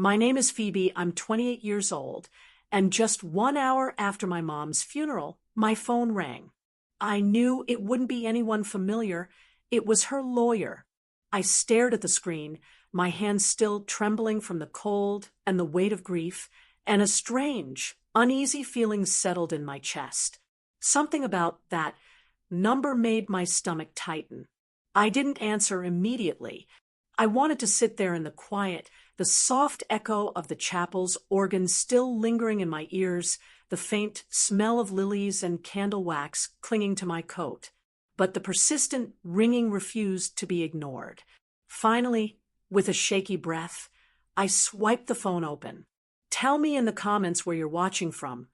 My name is Phoebe, I'm 28 years old, and just 1 hour after my mom's funeral, my phone rang. I knew it wouldn't be anyone familiar. It was her lawyer. I stared at the screen, my hands still trembling from the cold and the weight of grief, and a strange, uneasy feeling settled in my chest. Something about that number made my stomach tighten. I didn't answer immediately. I wanted to sit there in the quiet, the soft echo of the chapel's organ still lingering in my ears, the faint smell of lilies and candle wax clinging to my coat. But the persistent ringing refused to be ignored. Finally, with a shaky breath, I swiped the phone open. Tell me in the comments where you're watching from,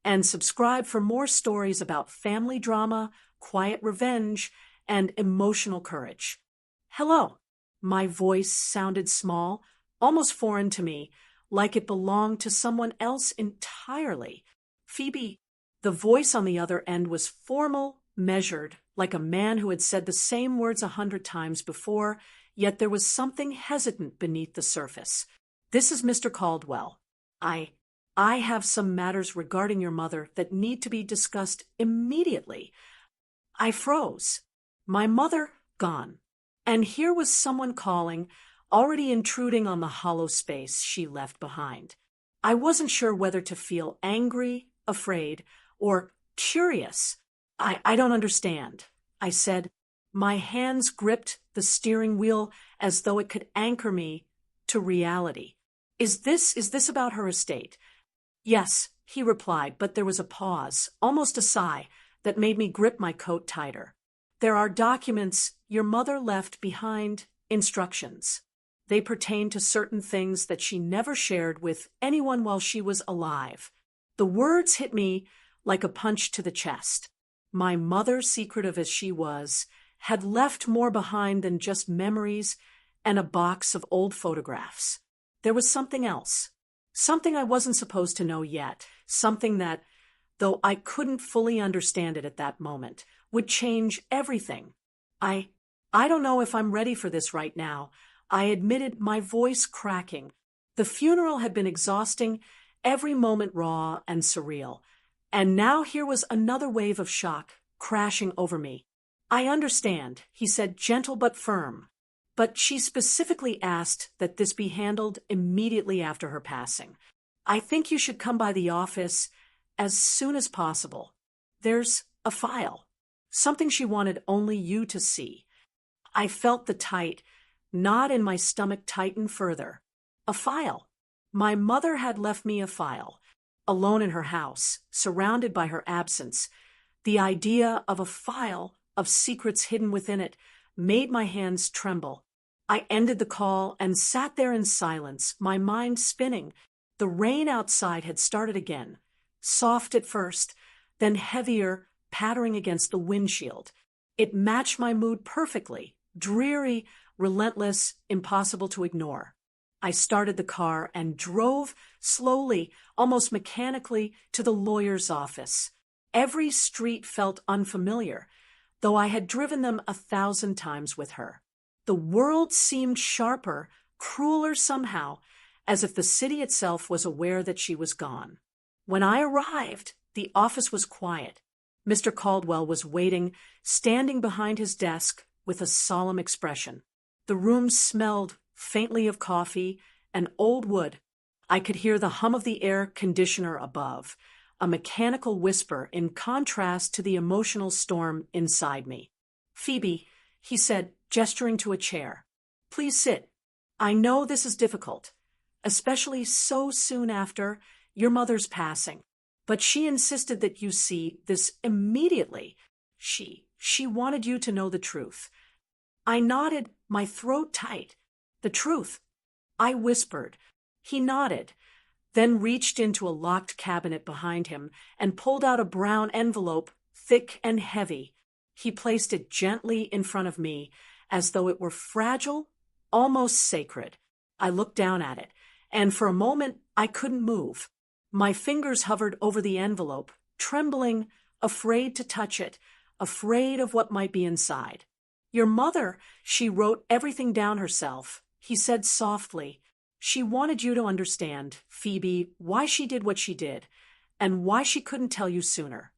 and subscribe for more stories about family drama, quiet revenge, and emotional courage. Hello. My voice sounded small, almost foreign to me, like it belonged to someone else entirely. Phoebe. The voice on the other end was formal, measured, like a man who had said the same words 100 times before, yet there was something hesitant beneath the surface. This is Mr. Caldwell. I have some matters regarding your mother that need to be discussed immediately. I froze. My mother gone. And here was someone calling, already intruding on the hollow space she left behind. I wasn't sure whether to feel angry, afraid, or curious. I don't understand, I said. My hands gripped the steering wheel as though it could anchor me to reality. Is this about her estate? Yes, he replied, but there was a pause, almost a sigh, that made me grip my coat tighter. There are documents your mother left behind, instructions. They pertain to certain things that she never shared with anyone while she was alive. The words hit me like a punch to the chest. My mother, secretive as she was, had left more behind than just memories and a box of old photographs. There was something else. Something I wasn't supposed to know yet. Something that, though I couldn't fully understand it at that moment, would change everything. I don't know if I'm ready for this right now, I admitted, my voice cracking. The funeral had been exhausting, every moment raw and surreal. And now here was another wave of shock crashing over me. I understand, he said, gentle but firm. But she specifically asked that this be handled immediately after her passing. I think you should come by the office as soon as possible. There's a file. Something she wanted only you to see. I felt the tight knot in my stomach tighten further. A file. My mother had left me a file. Alone in her house, surrounded by her absence. The idea of a file of secrets hidden within it made my hands tremble. I ended the call and sat there in silence, my mind spinning. The rain outside had started again, soft at first, then heavier, pattering against the windshield. It matched my mood perfectly, dreary, relentless, impossible to ignore. I started the car and drove slowly, almost mechanically, to the lawyer's office. Every street felt unfamiliar, though I had driven them 1,000 times with her. The world seemed sharper, crueler somehow, as if the city itself was aware that she was gone. When I arrived, the office was quiet. Mr. Caldwell was waiting, standing behind his desk with a solemn expression. The room smelled faintly of coffee and old wood. I could hear the hum of the air conditioner above, a mechanical whisper in contrast to the emotional storm inside me. Phoebe, he said, gesturing to a chair. Please sit. I know this is difficult, especially so soon after your mother's passing. But she insisted that you see this immediately. She wanted you to know the truth. I nodded, my throat tight. The truth. I whispered. He nodded, then reached into a locked cabinet behind him and pulled out a brown envelope, thick and heavy. He placed it gently in front of me, as though it were fragile, almost sacred. I looked down at it, and for a moment I couldn't move. My fingers hovered over the envelope, trembling, afraid to touch it, afraid of what might be inside. Your mother, she wrote everything down herself, he said softly. She wanted you to understand, Phoebe, why she did what she did, and why she couldn't tell you sooner.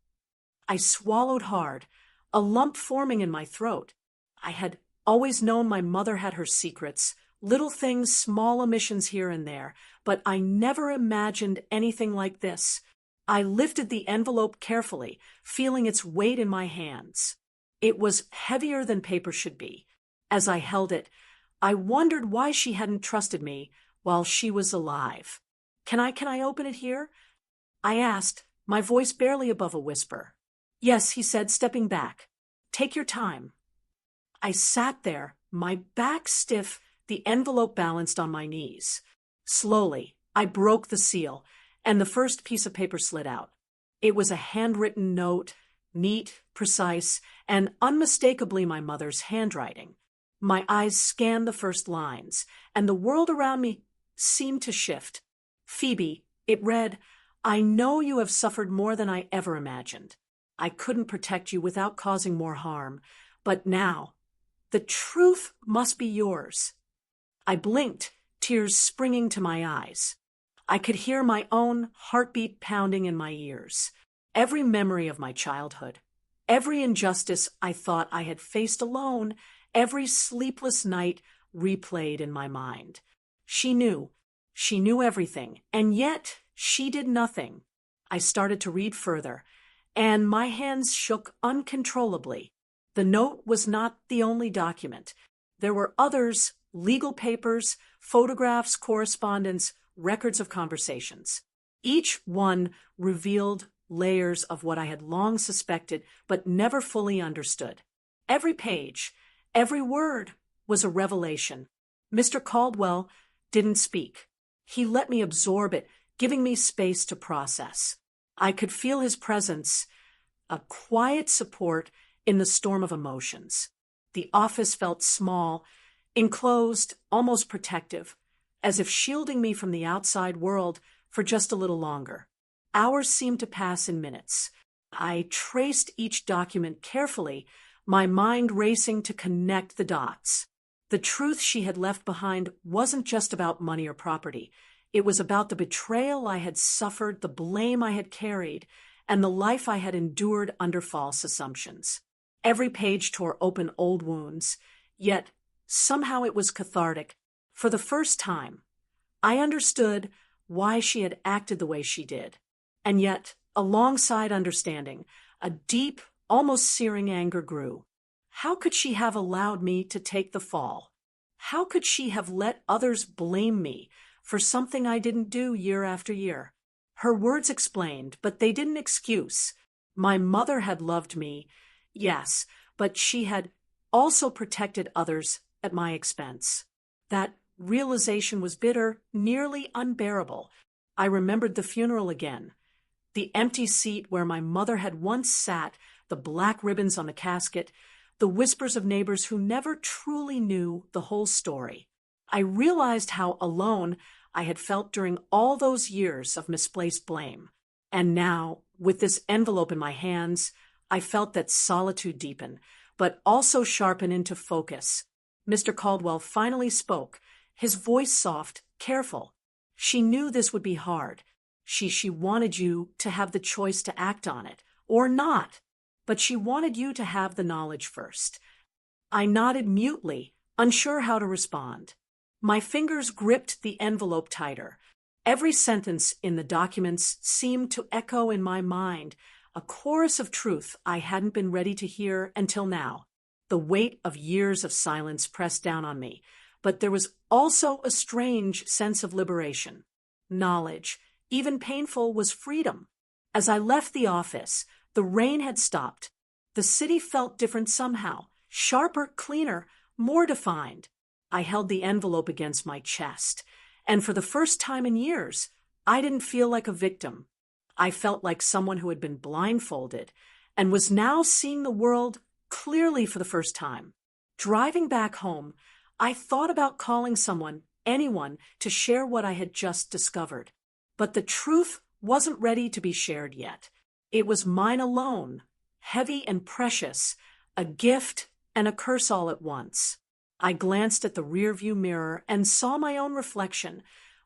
I swallowed hard, a lump forming in my throat. I had always known my mother had her secrets, little things, small omissions here and there, but I never imagined anything like this. I lifted the envelope carefully, feeling its weight in my hands. It was heavier than paper should be. As I held it, I wondered why she hadn't trusted me while she was alive. Can I open it here? I asked, my voice barely above a whisper. Yes, he said, stepping back. Take your time. I sat there, my back stiff, the envelope balanced on my knees. Slowly, I broke the seal, and the first piece of paper slid out. It was a handwritten note, neat, precise, and unmistakably my mother's handwriting. My eyes scanned the first lines, and the world around me seemed to shift. Phoebe, it read, I know you have suffered more than I ever imagined. I couldn't protect you without causing more harm, but now, the truth must be yours. I blinked, tears springing to my eyes. I could hear my own heartbeat pounding in my ears. Every memory of my childhood, every injustice I thought I had faced alone, every sleepless night replayed in my mind. She knew everything, and yet she did nothing. I started to read further, and my hands shook uncontrollably. The note was not the only document. There were others, legal papers, photographs, correspondence, records of conversations. Each one revealed layers of what I had long suspected but never fully understood. Every page, every word was a revelation. Mr. Caldwell didn't speak. He let me absorb it, giving me space to process. I could feel his presence, a quiet support in the storm of emotions. The office felt small, enclosed, almost protective, as if shielding me from the outside world for just a little longer. Hours seemed to pass in minutes. I traced each document carefully, my mind racing to connect the dots. The truth she had left behind wasn't just about money or property. It was about the betrayal I had suffered, the blame I had carried, and the life I had endured under false assumptions. Every page tore open old wounds, yet somehow it was cathartic. For the first time, I understood why she had acted the way she did. And yet, alongside understanding, a deep, almost searing anger grew. How could she have allowed me to take the fall? How could she have let others blame me for something I didn't do year after year? Her words explained, but they didn't excuse. My mother had loved me, yes, but she had also protected others at my expense. That realization was bitter, nearly unbearable. I remembered the funeral again. The empty seat where my mother had once sat, the black ribbons on the casket, the whispers of neighbors who never truly knew the whole story. I realized how alone I had felt during all those years of misplaced blame. And now, with this envelope in my hands, I felt that solitude deepen, but also sharpen into focus. Mr. Caldwell finally spoke, his voice soft, careful. She knew this would be hard. She wanted you to have the choice to act on it, or not, but she wanted you to have the knowledge first. I nodded mutely, unsure how to respond. My fingers gripped the envelope tighter. Every sentence in the documents seemed to echo in my mind, a chorus of truth I hadn't been ready to hear until now. The weight of years of silence pressed down on me, but there was also a strange sense of liberation. Knowledge, even painful, was freedom. As I left the office, the rain had stopped. The city felt different somehow, sharper, cleaner, more defined. I held the envelope against my chest, and for the first time in years, I didn't feel like a victim. I felt like someone who had been blindfolded and was now seeing the world clearly for the first time. Driving back home, I thought about calling someone, anyone, to share what I had just discovered. But the truth wasn't ready to be shared yet. It was mine alone, heavy and precious, a gift and a curse all at once. I glanced at the rearview mirror and saw my own reflection,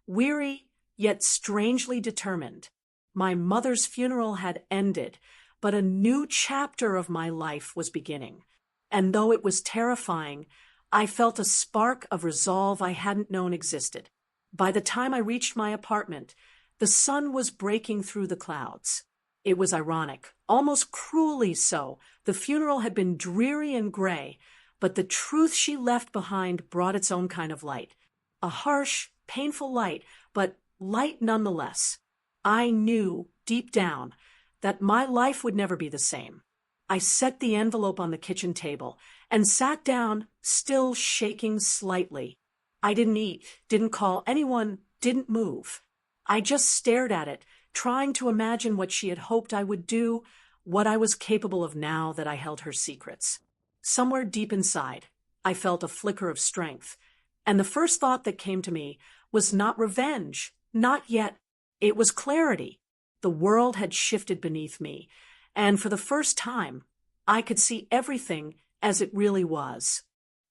weary yet strangely determined. My mother's funeral had ended, but a new chapter of my life was beginning. And though it was terrifying, I felt a spark of resolve I hadn't known existed. By the time I reached my apartment, the sun was breaking through the clouds. It was ironic, almost cruelly so. The funeral had been dreary and gray, but the truth she left behind brought its own kind of light. A harsh, painful light, but light nonetheless. I knew, deep down, that my life would never be the same. I set the envelope on the kitchen table and sat down, still shaking slightly. I didn't eat, didn't call anyone, didn't move. I just stared at it, trying to imagine what she had hoped I would do, what I was capable of now that I held her secrets. Somewhere deep inside, I felt a flicker of strength, and the first thought that came to me was not revenge, not yet. It was clarity. The world had shifted beneath me, and for the first time, I could see everything as it really was.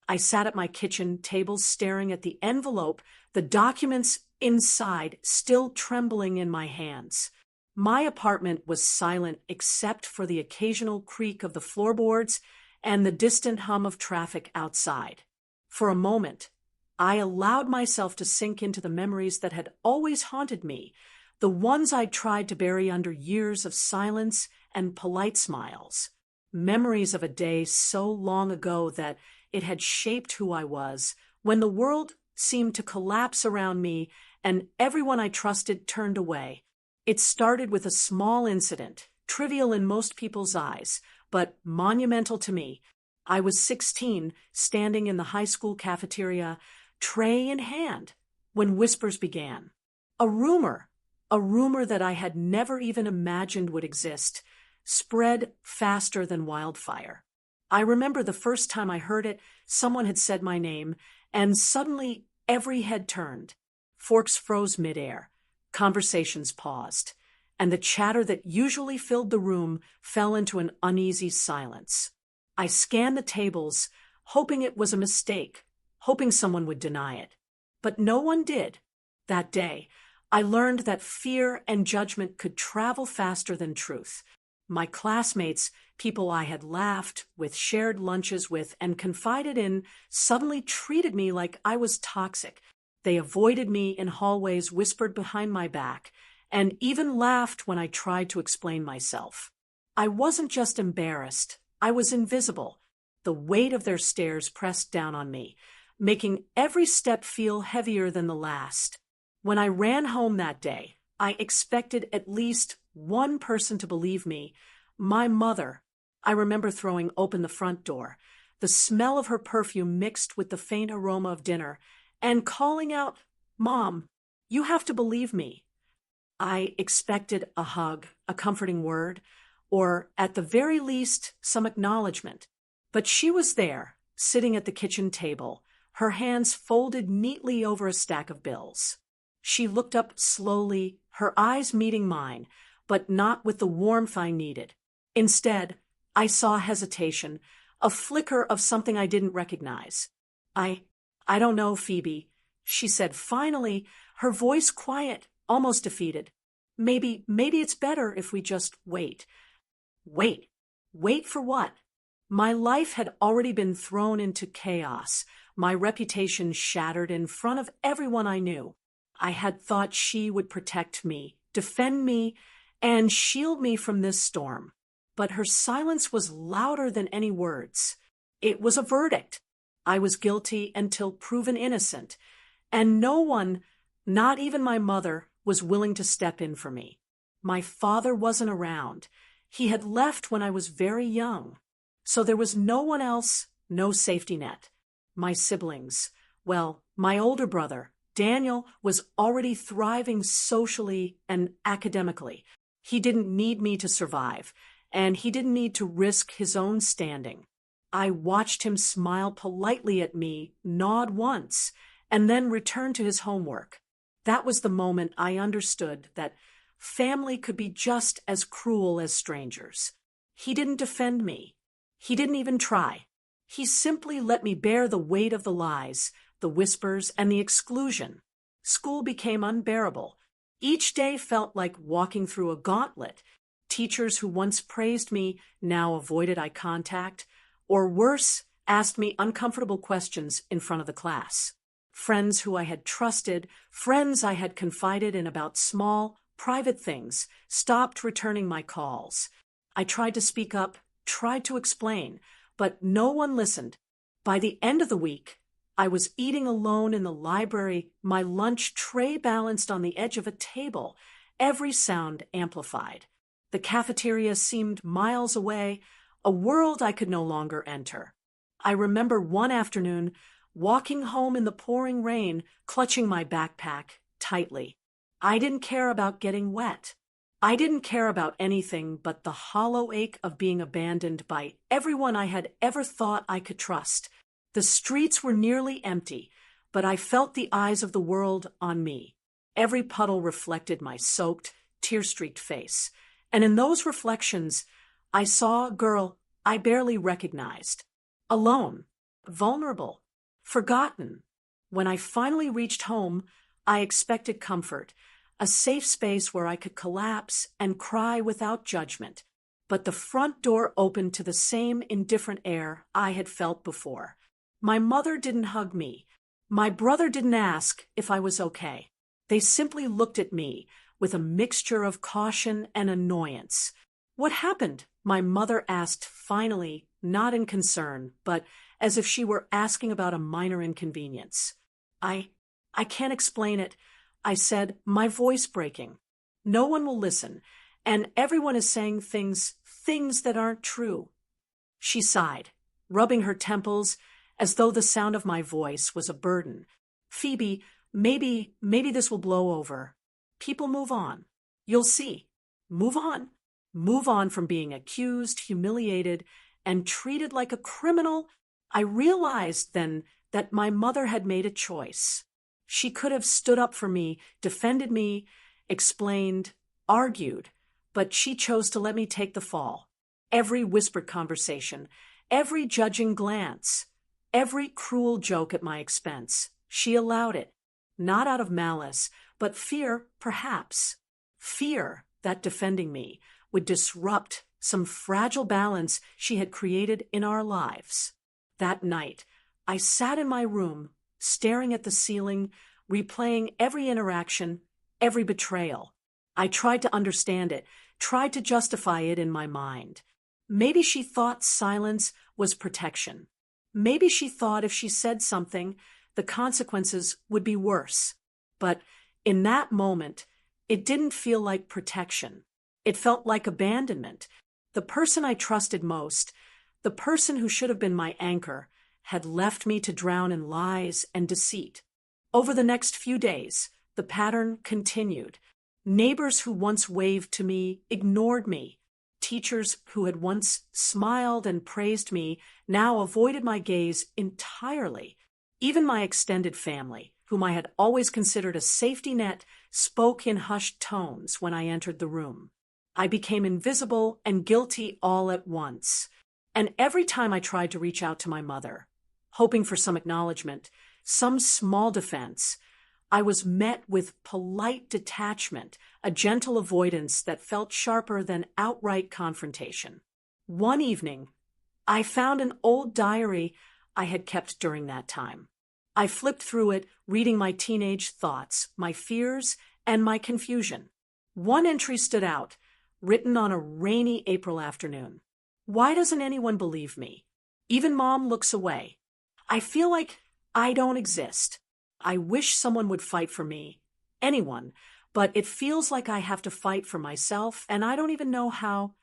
I sat at my kitchen table staring at the envelope, the documents inside still trembling in my hands. My apartment was silent except for the occasional creak of the floorboards and the distant hum of traffic outside. For a moment, I allowed myself to sink into the memories that had always haunted me, the ones I'd tried to bury under years of silence and polite smiles. Memories of a day so long ago that it had shaped who I was, when the world seemed to collapse around me and everyone I trusted turned away. It started with a small incident, trivial in most people's eyes, but monumental to me. I was 16, standing in the high school cafeteria, tray in hand, when whispers began. A rumor that I had never even imagined would exist, spread faster than wildfire. I remember the first time I heard it, someone had said my name, and suddenly every head turned. Forks froze midair. Conversations paused, and the chatter that usually filled the room fell into an uneasy silence. I scanned the tables, hoping it was a mistake, hoping someone would deny it. But no one did. That day, I learned that fear and judgment could travel faster than truth. My classmates, people I had laughed with, shared lunches with, and confided in, suddenly treated me like I was toxic. They avoided me in hallways, whispered behind my back, and even laughed when I tried to explain myself. I wasn't just embarrassed, I was invisible. The weight of their stares pressed down on me, making every step feel heavier than the last. When I ran home that day, I expected at least one person to believe me, my mother. I remember throwing open the front door, the smell of her perfume mixed with the faint aroma of dinner, and calling out, "Mom, you have to believe me." I expected a hug, a comforting word, or at the very least, some acknowledgement. But she was there, sitting at the kitchen table, her hands folded neatly over a stack of bills. She looked up slowly, her eyes meeting mine, but not with the warmth I needed. Instead, I saw hesitation, a flicker of something I didn't recognize. I don't know, Phoebe," she said finally, her voice quiet, almost defeated. Maybe it's better if we just wait." Wait. Wait for what? My life had already been thrown into chaos, my reputation shattered in front of everyone I knew. I had thought she would protect me, defend me, and shield me from this storm. But her silence was louder than any words. It was a verdict. I was guilty until proven innocent, and no one, not even my mother, was willing to step in for me. My father wasn't around. He had left when I was very young. So there was no one else, no safety net. My siblings, well, my older brother, Daniel, was already thriving socially and academically. He didn't need me to survive, and he didn't need to risk his own standing. I watched him smile politely at me, nod once, and then return to his homework. That was the moment I understood that family could be just as cruel as strangers. He didn't defend me. He didn't even try. He simply let me bear the weight of the lies, the whispers, and the exclusion. School became unbearable. Each day felt like walking through a gauntlet. Teachers who once praised me now avoided eye contact, or worse, asked me uncomfortable questions in front of the class. Friends who I had trusted, friends I had confided in about small, private things, stopped returning my calls. I tried to speak up, tried to explain, but no one listened. By the end of the week, I was eating alone in the library, my lunch tray balanced on the edge of a table, every sound amplified. The cafeteria seemed miles away, a world I could no longer enter. I remember one afternoon walking home in the pouring rain, clutching my backpack tightly. I didn't care about getting wet. I didn't care about anything but the hollow ache of being abandoned by everyone I had ever thought I could trust. The streets were nearly empty, but I felt the eyes of the world on me. Every puddle reflected my soaked, tear-streaked face. And in those reflections, I saw a girl I barely recognized. Alone, vulnerable, forgotten. When I finally reached home, I expected comfort, a safe space where I could collapse and cry without judgment. But the front door opened to the same indifferent air I had felt before. My mother didn't hug me. My brother didn't ask if I was okay. They simply looked at me with a mixture of caution and annoyance. "What happened?" my mother asked finally, not in concern, but as if she were asking about a minor inconvenience. I can't explain it," I said, my voice breaking. "No one will listen, and everyone is saying things that aren't true." She sighed, rubbing her temples as though the sound of my voice was a burden. "Phoebe, maybe this will blow over. People move on. You'll see. Move on. Move on from being accused, humiliated, and treated like a criminal." I realized then that my mother had made a choice. She could have stood up for me, defended me, explained, argued, but she chose to let me take the fall. Every whispered conversation, every judging glance, every cruel joke at my expense, she allowed it. Not out of malice, but fear, perhaps. Fear that defending me would disrupt some fragile balance she had created in our lives. That night, I sat in my room, staring at the ceiling, replaying every interaction, every betrayal. I tried to understand it, tried to justify it in my mind. Maybe she thought silence was protection. Maybe she thought if she said something, the consequences would be worse. But in that moment, it didn't feel like protection. It felt like abandonment. The person I trusted most, the person who should have been my anchor, had left me to drown in lies and deceit. Over the next few days, the pattern continued. Neighbors who once waved to me ignored me. Teachers who had once smiled and praised me now avoided my gaze entirely. Even my extended family, whom I had always considered a safety net, spoke in hushed tones when I entered the room. I became invisible and guilty all at once. And every time I tried to reach out to my mother, hoping for some acknowledgement, some small defense, I was met with polite detachment, a gentle avoidance that felt sharper than outright confrontation. One evening, I found an old diary I had kept during that time. I flipped through it, reading my teenage thoughts, my fears, and my confusion. One entry stood out, written on a rainy April afternoon. "Why doesn't anyone believe me? Even Mom looks away. I feel like I don't exist. I wish someone would fight for me, anyone, but it feels like I have to fight for myself, and I don't even know how."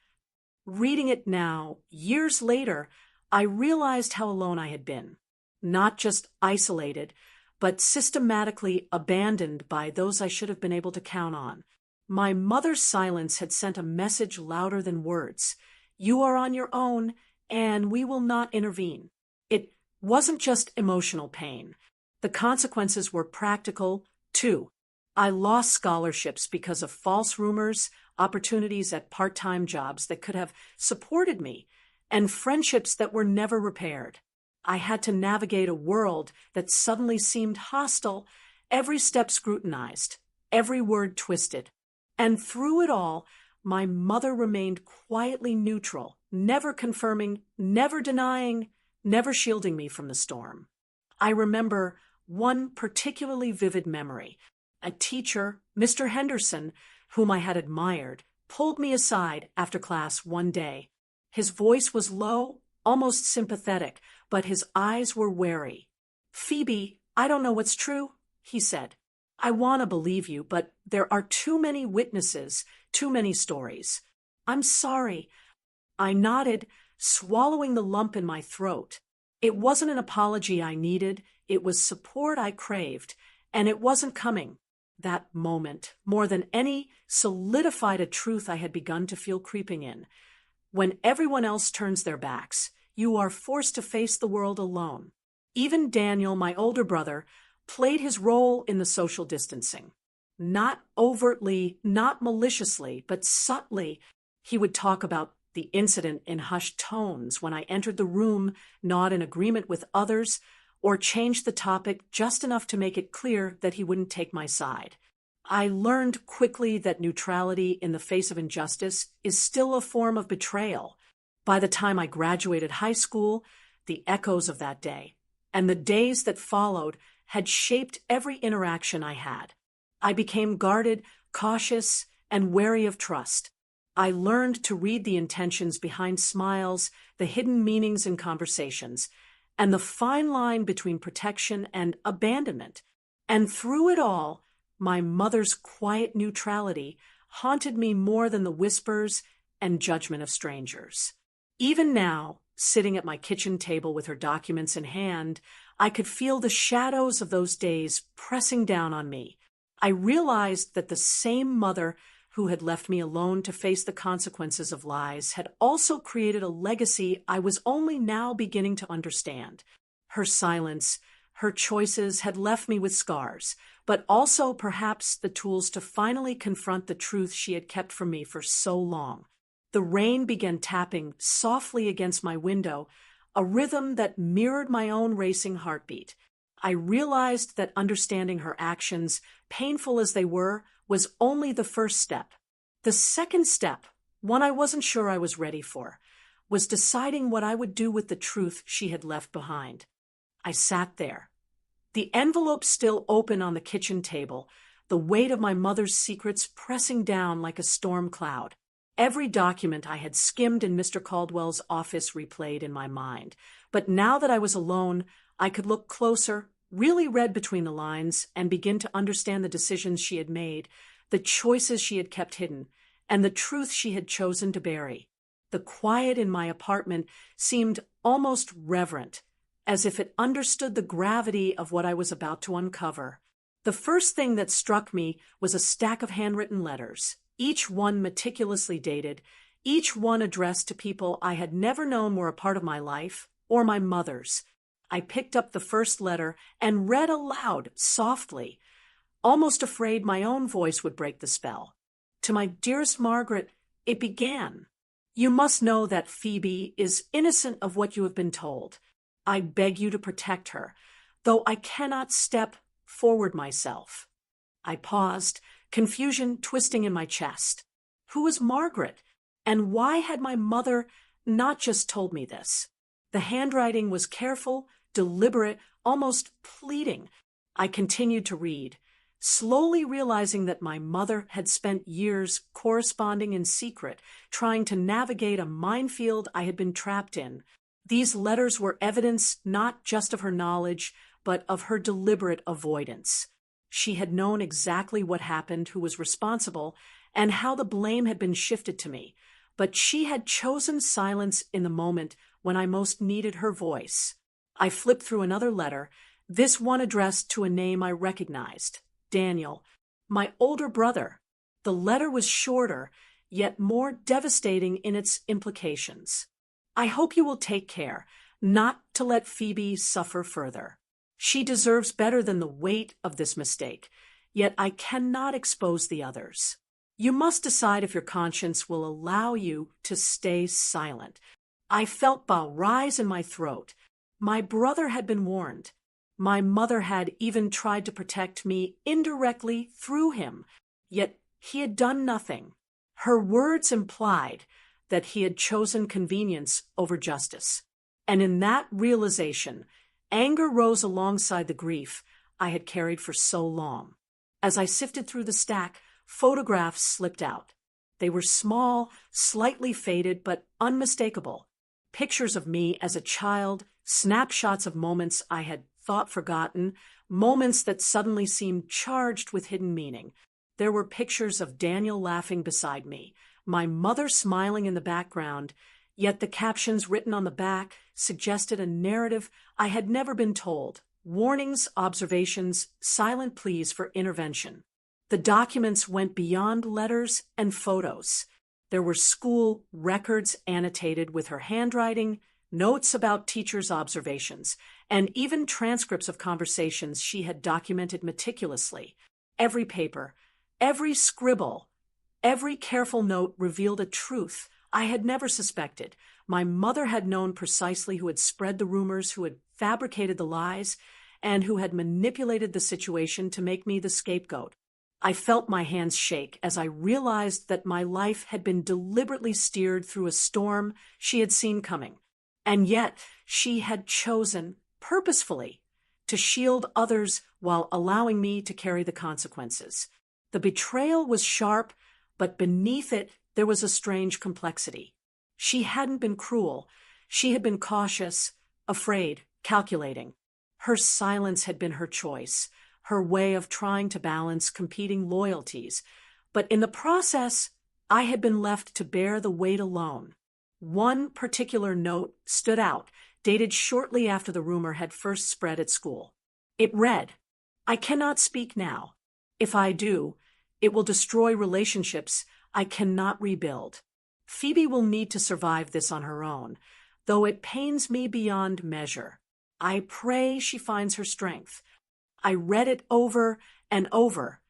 Reading it now, years later, I realized how alone I had been. Not just isolated, but systematically abandoned by those I should have been able to count on. My mother's silence had sent a message louder than words. "You are on your own, and we will not intervene." It wasn't just emotional pain. The consequences were practical, too. I lost scholarships because of false rumors, opportunities at part-time jobs that could have supported me, and friendships that were never repaired. I had to navigate a world that suddenly seemed hostile, every step scrutinized, every word twisted. And through it all, my mother remained quietly neutral, never confirming, never denying, never shielding me from the storm. I remember one particularly vivid memory. A teacher, Mr. Henderson, whom I had admired, pulled me aside after class one day. His voice was low, almost sympathetic, but his eyes were wary. "Phoebe, I don't know what's true," he said. "I want to believe you, but there are too many witnesses, too many stories. I'm sorry." I nodded, swallowing the lump in my throat. It wasn't an apology I needed, it was support I craved, and it wasn't coming. That moment, more than any, solidified a truth I had begun to feel creeping in. When everyone else turns their backs, you are forced to face the world alone. Even Daniel, my older brother, played his role in the social distancing. Not overtly, not maliciously, but subtly, he would talk about the incident in hushed tones when I entered the room, nod in agreement with others, or change the topic just enough to make it clear that he wouldn't take my side. I learned quickly that neutrality in the face of injustice is still a form of betrayal. By the time I graduated high school, the echoes of that day, and the days that followed, had shaped every interaction I had. I became guarded, cautious, and wary of trust. I learned to read the intentions behind smiles, the hidden meanings in conversations, and the fine line between protection and abandonment. And through it all, my mother's quiet neutrality haunted me more than the whispers and judgment of strangers. Even now, sitting at my kitchen table with her documents in hand, I could feel the shadows of those days pressing down on me. I realized that the same mother who had left me alone to face the consequences of lies had also created a legacy I was only now beginning to understand. Her silence, her choices had left me with scars, but also perhaps the tools to finally confront the truth she had kept from me for so long. The rain began tapping softly against my window, a rhythm that mirrored my own racing heartbeat. I realized that understanding her actions, painful as they were, was only the first step. The second step, one I wasn't sure I was ready for, was deciding what I would do with the truth she had left behind. I sat there, the envelope still open on the kitchen table, the weight of my mother's secrets pressing down like a storm cloud. Every document I had skimmed in Mr. Caldwell's office replayed in my mind, but now that I was alone, I could look closer, really read between the lines, and begin to understand the decisions she had made, the choices she had kept hidden, and the truth she had chosen to bury. The quiet in my apartment seemed almost reverent, as if it understood the gravity of what I was about to uncover. The first thing that struck me was a stack of handwritten letters, each one meticulously dated, each one addressed to people I had never known were a part of my life, or my mother's. I picked up the first letter and read aloud, softly, almost afraid my own voice would break the spell. To my dearest Margaret, it began. "You must know that Phoebe is innocent of what you have been told. I beg you to protect her, though I cannot step forward myself." I paused, confusion twisting in my chest. Who was Margaret? And why had my mother not just told me this? The handwriting was careful, deliberate, almost pleading. I continued to read, slowly realizing that my mother had spent years corresponding in secret, trying to navigate a minefield I had been trapped in. These letters were evidence not just of her knowledge, but of her deliberate avoidance. She had known exactly what happened, who was responsible, and how the blame had been shifted to me, but she had chosen silence in the moment when I most needed her voice. I flipped through another letter, this one addressed to a name I recognized, Daniel, my older brother. The letter was shorter, yet more devastating in its implications. "I hope you will take care not to let Phoebe suffer further. She deserves better than the weight of this mistake, yet I cannot expose the others. You must decide if your conscience will allow you to stay silent." I felt bile rise in my throat. My brother had been warned. My mother had even tried to protect me indirectly through him, yet he had done nothing. Her words implied that he had chosen convenience over justice. And in that realization, anger rose alongside the grief I had carried for so long. As I sifted through the stack, photographs slipped out. They were small, slightly faded, but unmistakable. Pictures of me as a child, snapshots of moments I had thought forgotten, moments that suddenly seemed charged with hidden meaning. There were pictures of Daniel laughing beside me, my mother smiling in the background, yet the captions written on the back suggested a narrative I had never been told. Warnings, observations, silent pleas for intervention. The documents went beyond letters and photos. There were school records annotated with her handwriting, notes about teachers' observations, and even transcripts of conversations she had documented meticulously. Every paper, every scribble, every careful note revealed a truth I had never suspected. My mother had known precisely who had spread the rumors, who had fabricated the lies, and who had manipulated the situation to make me the scapegoat. I felt my hands shake as I realized that my life had been deliberately steered through a storm she had seen coming. And yet she had chosen, purposefully, to shield others while allowing me to carry the consequences. The betrayal was sharp, but beneath it there was a strange complexity. She hadn't been cruel. She had been cautious, afraid, calculating. Her silence had been her choice, her way of trying to balance competing loyalties. But in the process, I had been left to bear the weight alone. One particular note stood out, dated shortly after the rumor had first spread at school. It read, "I cannot speak now. If I do, it will destroy relationships I cannot rebuild. Phoebe will need to survive this on her own, though it pains me beyond measure. I pray she finds her strength." I read it over and over,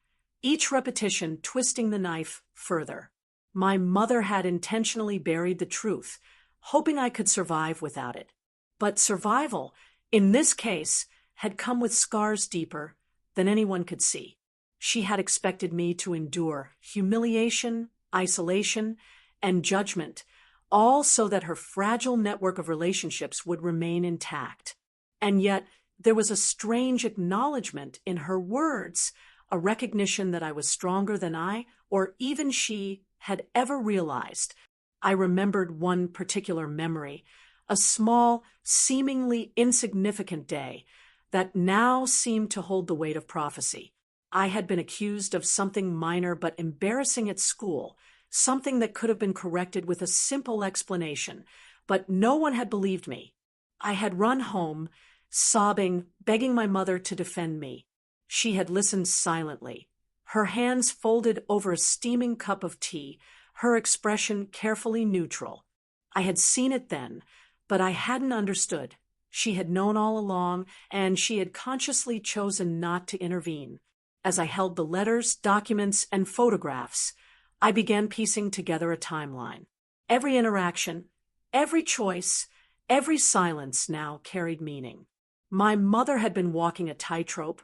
each repetition twisting the knife further. My mother had intentionally buried the truth, hoping I could survive without it. But survival, in this case, had come with scars deeper than anyone could see. She had expected me to endure humiliation, isolation, and judgment, all so that her fragile network of relationships would remain intact. And yet, there was a strange acknowledgement in her words, a recognition that I was stronger than I, or even she, had ever realized. I remembered one particular memory, a small, seemingly insignificant day that now seemed to hold the weight of prophecy. I had been accused of something minor but embarrassing at school, something that could have been corrected with a simple explanation, but no one had believed me. I had run home, sobbing, begging my mother to defend me. She had listened silently, her hands folded over a steaming cup of tea, her expression carefully neutral. I had seen it then, but I hadn't understood. She had known all along, and she had consciously chosen not to intervene. As I held the letters, documents, and photographs, I began piecing together a timeline. Every interaction, every choice, every silence now carried meaning. My mother had been walking a tightrope,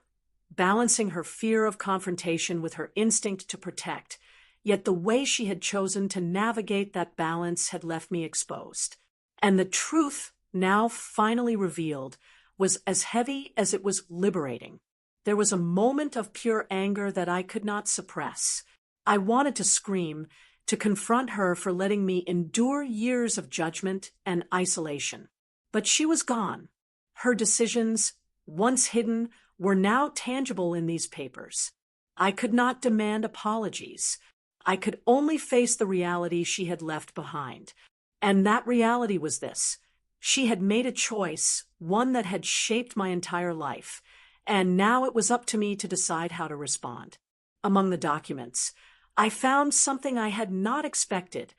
balancing her fear of confrontation with her instinct to protect, yet the way she had chosen to navigate that balance had left me exposed. And the truth, now finally revealed, was as heavy as it was liberating. There was a moment of pure anger that I could not suppress. I wanted to scream, to confront her for letting me endure years of judgment and isolation. But she was gone. Her decisions, once hidden, were now tangible in these papers. I could not demand apologies. I could only face the reality she had left behind. And that reality was this. She had made a choice, one that had shaped my entire life, and now it was up to me to decide how to respond. Among the documents, I found something I had not expected,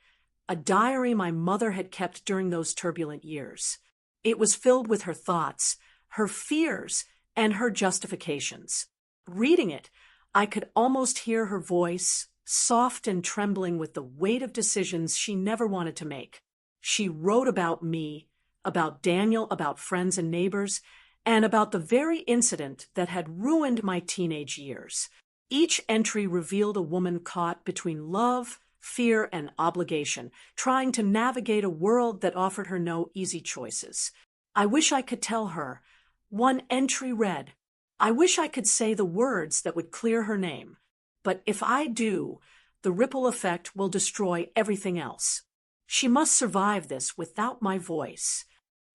a diary my mother had kept during those turbulent years. It was filled with her thoughts, her fears, and her justifications. Reading it, I could almost hear her voice, soft and trembling with the weight of decisions she never wanted to make. She wrote about me, about Daniel, about friends and neighbors, and about the very incident that had ruined my teenage years. Each entry revealed a woman caught between love, fear, and obligation, trying to navigate a world that offered her no easy choices. I wish I could tell her. One entry read, I wish I could say the words that would clear her name. But if I do, the ripple effect will destroy everything else. She must survive this without my voice.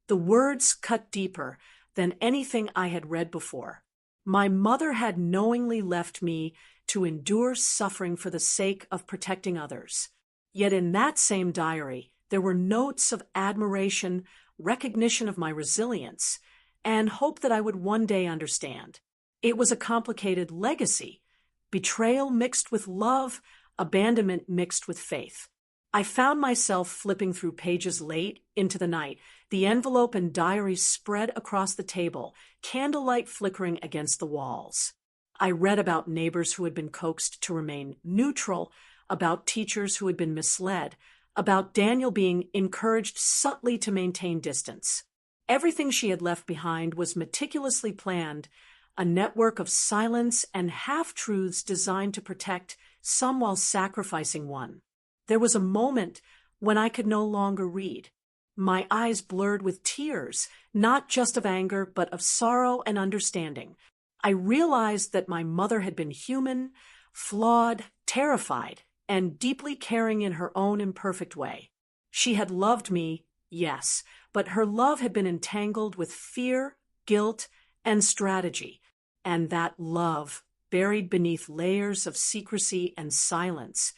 The words cut deeper than anything I had read before. My mother had knowingly left me to endure suffering for the sake of protecting others. Yet in that same diary, there were notes of admiration, recognition of my resilience, and hope that I would one day understand. It was a complicated legacy, betrayal mixed with love, abandonment mixed with faith. I found myself flipping through pages late into the night, the envelope and diary spread across the table, candlelight flickering against the walls. I read about neighbors who had been coaxed to remain neutral, about teachers who had been misled, about Daniel being encouraged subtly to maintain distance. Everything she had left behind was meticulously planned, a network of silence and half-truths designed to protect some while sacrificing one. There was a moment when I could no longer read. My eyes blurred with tears, not just of anger, but of sorrow and understanding. I realized that my mother had been human, flawed, terrified, and deeply caring in her own imperfect way. She had loved me, yes, but her love had been entangled with fear, guilt, and strategy. And that love, buried beneath layers of secrecy and silence,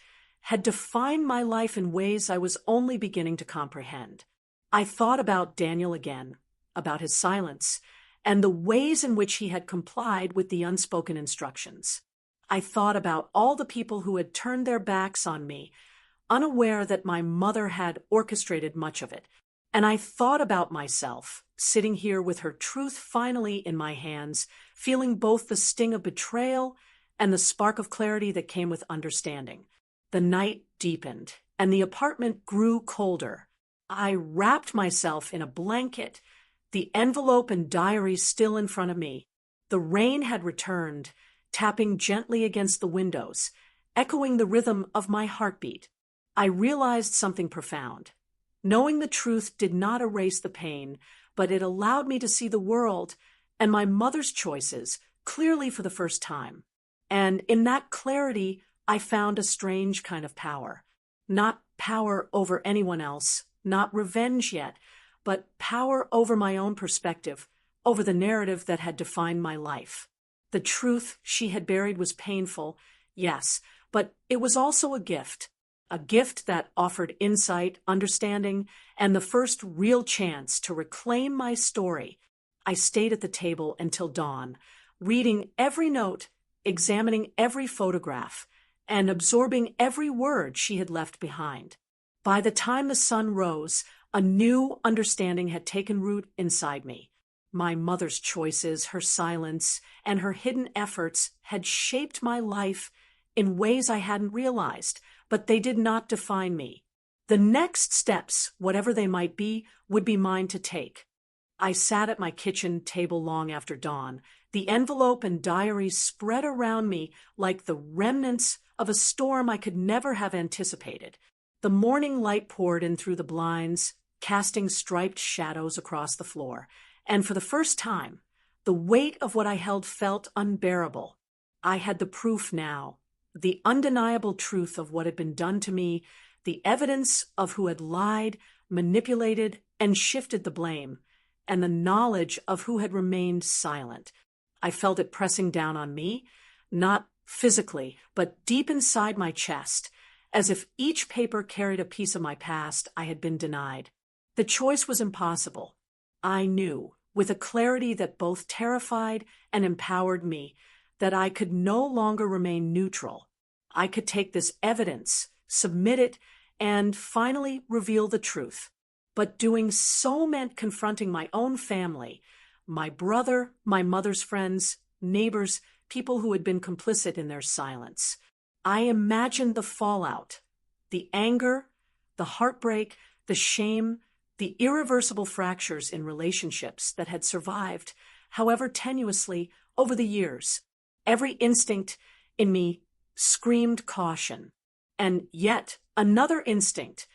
had defined my life in ways I was only beginning to comprehend. I thought about Daniel again, about his silence, and the ways in which he had complied with the unspoken instructions. I thought about all the people who had turned their backs on me, unaware that my mother had orchestrated much of it. And I thought about myself, sitting here with her truth finally in my hands, feeling both the sting of betrayal and the spark of clarity that came with understanding. The night deepened, and the apartment grew colder. I wrapped myself in a blanket, the envelope and diary still in front of me. The rain had returned, tapping gently against the windows, echoing the rhythm of my heartbeat. I realized something profound. Knowing the truth did not erase the pain, but it allowed me to see the world and my mother's choices clearly for the first time. And in that clarity, I found a strange kind of power. Not power over anyone else, not revenge yet, but power over my own perspective, over the narrative that had defined my life. The truth she had buried was painful, yes, but it was also a gift that offered insight, understanding, and the first real chance to reclaim my story. I stayed at the table until dawn, reading every note, examining every photograph, and absorbing every word she had left behind. By the time the sun rose, a new understanding had taken root inside me. My mother's choices, her silence, and her hidden efforts had shaped my life in ways I hadn't realized, but they did not define me. The next steps, whatever they might be, would be mine to take. I sat at my kitchen table long after dawn, the envelope and diary spread around me like the remnants of a storm I could never have anticipated. The morning light poured in through the blinds, casting striped shadows across the floor, and for the first time, the weight of what I held felt unbearable. I had the proof now, the undeniable truth of what had been done to me, the evidence of who had lied, manipulated, and shifted the blame, and the knowledge of who had remained silent. I felt it pressing down on me, not physically, but deep inside my chest, as if each paper carried a piece of my past I had been denied. The choice was impossible. I knew, with a clarity that both terrified and empowered me, that I could no longer remain neutral. I could take this evidence, submit it, and finally reveal the truth. But doing so meant confronting my own family, my brother, my mother's friends, neighbors, people who had been complicit in their silence. I imagined the fallout, the anger, the heartbreak, the shame, the irreversible fractures in relationships that had survived, however tenuously, over the years. Every instinct in me screamed caution. And yet, another instinct,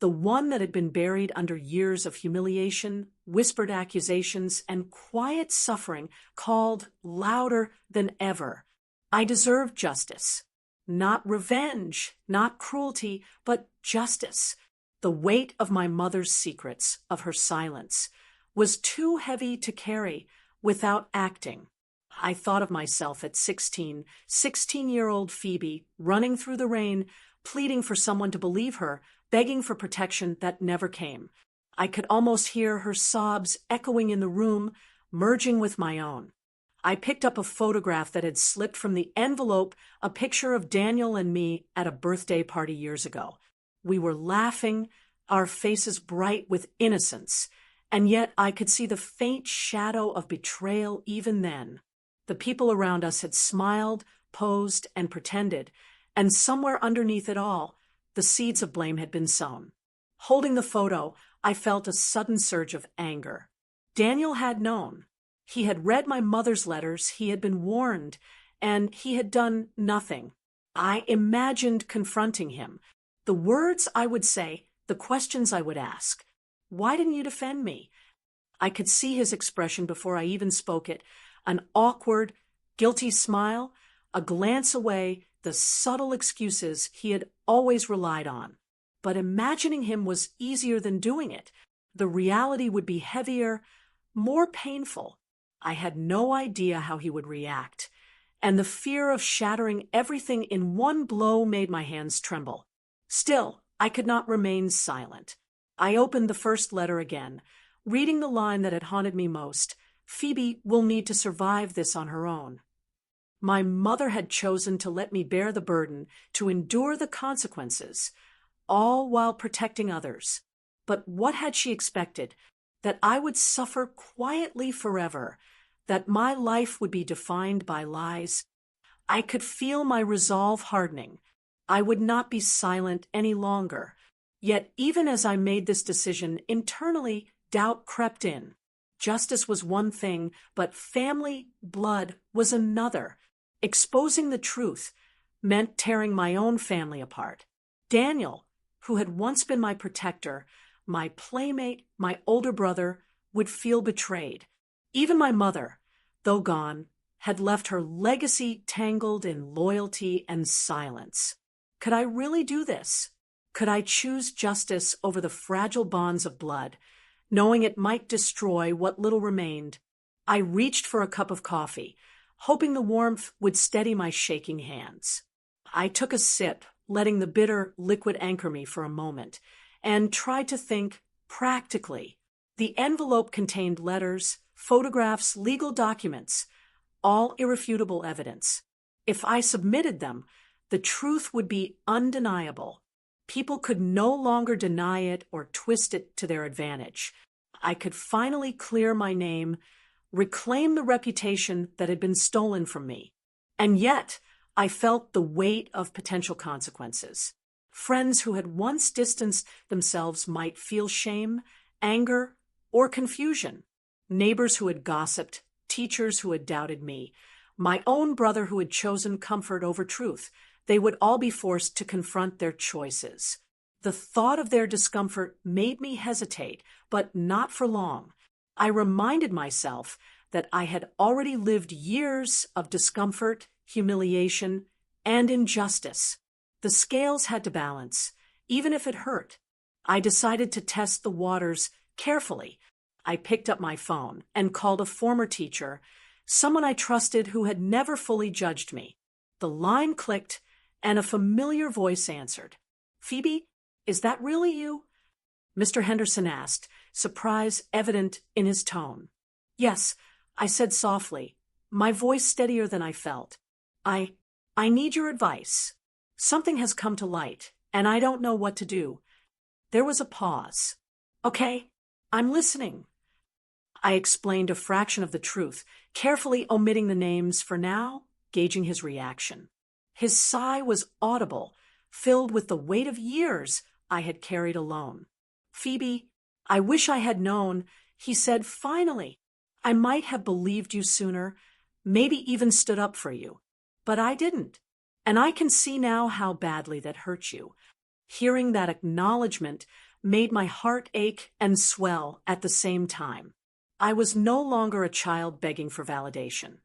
the one that had been buried under years of humiliation, whispered accusations, and quiet suffering, called louder than ever. I deserved justice. Not revenge, not cruelty, but justice. The weight of my mother's secrets, of her silence, was too heavy to carry without acting. I thought of myself at 16, 16-year-old Phoebe, running through the rain, pleading for someone to believe her, begging for protection that never came. I could almost hear her sobs echoing in the room, merging with my own. I picked up a photograph that had slipped from the envelope, a picture of Daniel and me at a birthday party years ago. We were laughing, our faces bright with innocence, and yet I could see the faint shadow of betrayal even then. The people around us had smiled, posed, and pretended, and somewhere underneath it all, the seeds of blame had been sown. Holding the photo, I felt a sudden surge of anger. Daniel had known. He had read my mother's letters, he had been warned, and he had done nothing. I imagined confronting him. The words I would say, the questions I would ask. Why didn't you defend me? I could see his expression before I even spoke it, an awkward, guilty smile, a glance away, the subtle excuses he had always relied on. But imagining him was easier than doing it. The reality would be heavier, more painful. I had no idea how he would react, and the fear of shattering everything in one blow made my hands tremble. Still, I could not remain silent. I opened the first letter again, reading the line that had haunted me most. Phoebe will need to survive this on her own. My mother had chosen to let me bear the burden, to endure the consequences, all while protecting others. But what had she expected? That I would suffer quietly forever, that my life would be defined by lies. I could feel my resolve hardening. I would not be silent any longer. Yet even as I made this decision, internally, doubt crept in. Justice was one thing, but family blood was another. Exposing the truth meant tearing my own family apart. Daniel, who had once been my protector, my playmate, my older brother, would feel betrayed. Even my mother, though gone, had left her legacy tangled in loyalty and silence. Could I really do this? Could I choose justice over the fragile bonds of blood, knowing it might destroy what little remained? I reached for a cup of coffee, hoping the warmth would steady my shaking hands. I took a sip, letting the bitter liquid anchor me for a moment, and tried to think practically. The envelope contained letters, photographs, legal documents, all irrefutable evidence. If I submitted them, the truth would be undeniable. People could no longer deny it or twist it to their advantage. I could finally clear my name, reclaim the reputation that had been stolen from me. And yet, I felt the weight of potential consequences. Friends who had once distanced themselves might feel shame, anger, or confusion. Neighbors who had gossiped, teachers who had doubted me, my own brother who had chosen comfort over truth. They would all be forced to confront their choices. The thought of their discomfort made me hesitate, but not for long. I reminded myself that I had already lived years of discomfort, humiliation, and injustice. The scales had to balance, even if it hurt. I decided to test the waters carefully. I picked up my phone and called a former teacher, someone I trusted who had never fully judged me. The line clicked, and a familiar voice answered. "Phoebe, is that really you?" Mr. Henderson asked, surprise evident in his tone. "Yes," I said softly, my voice steadier than I felt. I need your advice. Something has come to light, and I don't know what to do." There was a pause. "Okay, I'm listening." I explained a fraction of the truth, carefully omitting the names for now, gauging his reaction. His sigh was audible, filled with the weight of years I had carried alone. "Phoebe, I wish I had known, he said finally. I might have believed you sooner, maybe even stood up for you. But I didn't. And I can see now how badly that hurt you. Hearing that acknowledgement made my heart ache and swell at the same time. I was no longer a child begging for validation.